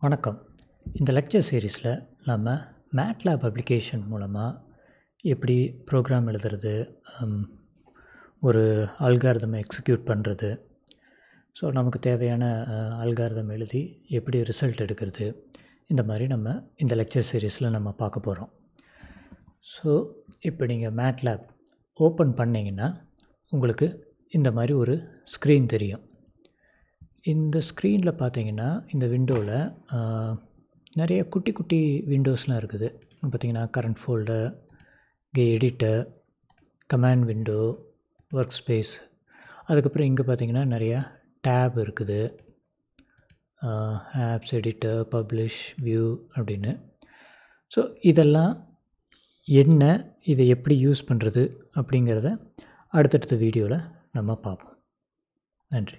வணக்கம். இந்த லெக்சர் சீரிஸில் நம்ம மேட்லேப் அப்ளிகேஷன் மூலமாக எப்படி ப்ரோக்ராம் எழுதுறது, ஒரு அல்காரிதமை எக்ஸிக்யூட் பண்ணுறது, ஸோ நமக்கு தேவையான அல்காரிதம் எழுதி எப்படி ரிசல்ட் எடுக்கிறது, இந்த மாதிரி நம்ம இந்த லெக்சர் சீரிஸில் நம்ம பார்க்க போகிறோம். ஸோ இப்போ நீங்கள் மேட்லேப் ஓப்பன் பண்ணிங்கன்னா உங்களுக்கு இந்த மாதிரி ஒரு ஸ்க்ரீன் தெரியும். இந்த ஸ்க்ரீனில் பார்த்தீங்கன்னா இந்த விண்டோவில் நிறைய குட்டி குட்டி விண்டோஸ்லாம் இருக்குது. பார்த்திங்கன்னா கரண்ட் ஃபோல்டர், இங்கே editor, command window, work space, அதுக்கப்புறம் இங்கே பார்த்திங்கன்னா நிறையா டேப் இருக்குது. ஆப்ஸ், எடிட்டர், பப்ளிஷ், வியூ அப்படின்னு. ஸோ இதெல்லாம் என்ன, இதை எப்படி யூஸ் பண்ணுறது அப்படிங்கிறத அடுத்தடுத்த வீடியோவில் நம்ம பார்ப்போம். நன்றி.